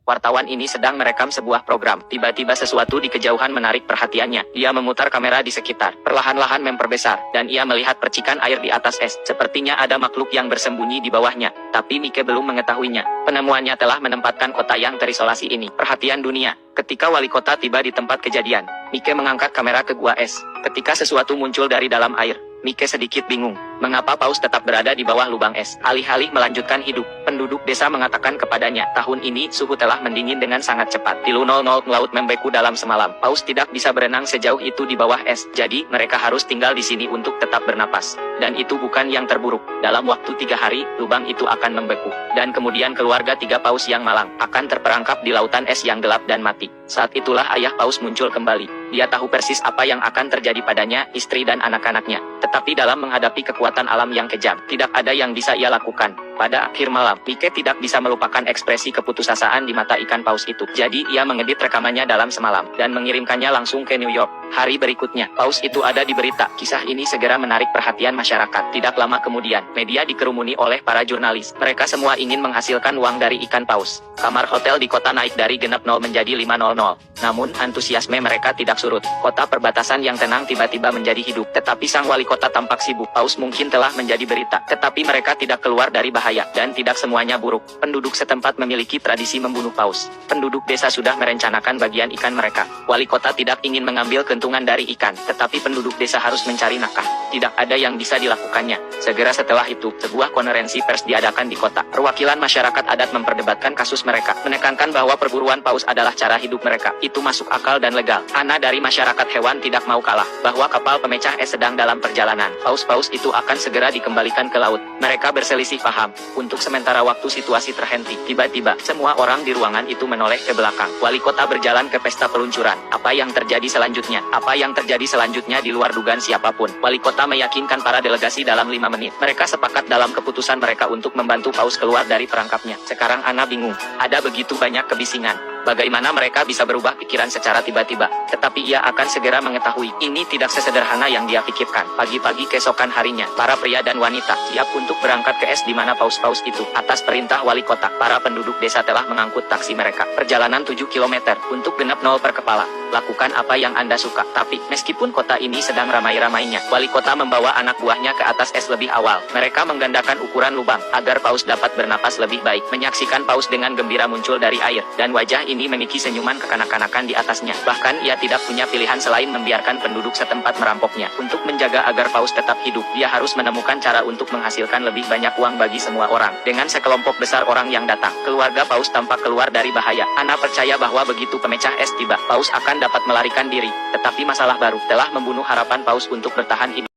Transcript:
Wartawan ini sedang merekam sebuah program. Tiba-tiba sesuatu di kejauhan menarik perhatiannya. Dia memutar kamera di sekitar, perlahan-lahan memperbesar, dan ia melihat percikan air di atas es. Sepertinya ada makhluk yang bersembunyi di bawahnya, tapi Mike belum mengetahuinya. Penemuannya telah menempatkan kota yang terisolasi ini perhatian dunia. Ketika wali kota tiba di tempat kejadian, Mike mengangkat kamera ke gua es. Ketika sesuatu muncul dari dalam air, Mike sedikit bingung. Mengapa paus tetap berada di bawah lubang es? Alih-alih melanjutkan hidup, penduduk desa mengatakan kepadanya, tahun ini suhu telah mendingin dengan sangat cepat. Tilu 00 laut membeku dalam semalam. Paus tidak bisa berenang sejauh itu di bawah es. Jadi, mereka harus tinggal di sini untuk tetap bernapas. Dan itu bukan yang terburuk. Dalam waktu 3 hari, lubang itu akan membeku. Dan kemudian keluarga 3 paus yang malang akan terperangkap di lautan es yang gelap dan mati. Saat itulah ayah paus muncul kembali. Dia tahu persis apa yang akan terjadi padanya, istri dan anak-anaknya. Tetapi dalam menghadapi kekuatan alam yang kejam, tidak ada yang bisa ia lakukan. Pada akhir malam, Mike tidak bisa melupakan ekspresi keputusasaan di mata ikan paus itu. Jadi ia mengedit rekamannya dalam semalam, dan mengirimkannya langsung ke New York. Hari berikutnya, paus itu ada di berita. Kisah ini segera menarik perhatian masyarakat. Tidak lama kemudian, media dikerumuni oleh para jurnalis. Mereka semua ingin menghasilkan uang dari ikan paus. Kamar hotel di kota naik dari genap 0 menjadi 500. Namun, antusiasme mereka tidak surut. Kota perbatasan yang tenang tiba-tiba menjadi hidup. Tetapi sang wali kota tampak sibuk. Paus mungkin telah menjadi berita. Tetapi mereka tidak keluar dari bahaya. Dan tidak semuanya buruk. Penduduk setempat memiliki tradisi membunuh paus. Penduduk desa sudah merencanakan bagian ikan mereka. Wali kota tidak ingin mengambil keuntungan dari ikan. Tetapi penduduk desa harus mencari nafkah. Tidak ada yang bisa dilakukannya. Segera setelah itu, sebuah konferensi pers diadakan di kota. Perwakilan masyarakat adat memperdebatkan kasus mereka. Menekankan bahwa perburuan paus adalah cara hidup mereka. Itu masuk akal dan legal. Ana dari masyarakat hewan tidak mau kalah. Bahwa kapal pemecah es sedang dalam perjalanan. Paus-paus itu akan segera dikembalikan ke laut. Mereka berselisih paham. Untuk sementara waktu situasi terhenti. Tiba-tiba, semua orang di ruangan itu menoleh ke belakang. Wali kota berjalan ke pesta peluncuran. Apa yang terjadi selanjutnya? Apa yang terjadi selanjutnya di luar dugaan siapapun. Wali kota meyakinkan para delegasi dalam 5 menit. Mereka sepakat dalam keputusan mereka untuk membantu paus keluar dari perangkapnya. Sekarang Ana bingung. Ada begitu banyak kebisingan. Bagaimana mereka bisa berubah pikiran secara tiba-tiba. Tetapi ia akan segera mengetahui. Ini tidak sesederhana yang dia pikirkan. Pagi-pagi keesokan harinya, para pria dan wanita siap untuk berangkat ke es di mana paus-paus itu. Atas perintah wali kota, para penduduk desa telah mengangkut taksi mereka. Perjalanan 7 km untuk genap 0 per kepala. Lakukan apa yang Anda suka. Tapi, meskipun kota ini sedang ramai-ramainya, wali kota membawa anak buahnya ke atas es lebih awal. Mereka menggandakan ukuran lubang, agar paus dapat bernapas lebih baik. Menyaksikan paus dengan gembira muncul dari air, dan wajah ini memiliki senyuman kekanak-kanakan di atasnya. Bahkan ia tidak punya pilihan selain membiarkan penduduk setempat merampoknya. Untuk menjaga agar paus tetap hidup, dia harus menemukan cara untuk menghasilkan lebih banyak uang bagi semua orang. Dengan sekelompok besar orang yang datang, keluarga paus tampak keluar dari bahaya. Ana percaya bahwa begitu pemecah es tiba, paus akan dapat melarikan diri. Tetapi masalah baru telah membunuh harapan paus untuk bertahan hidup.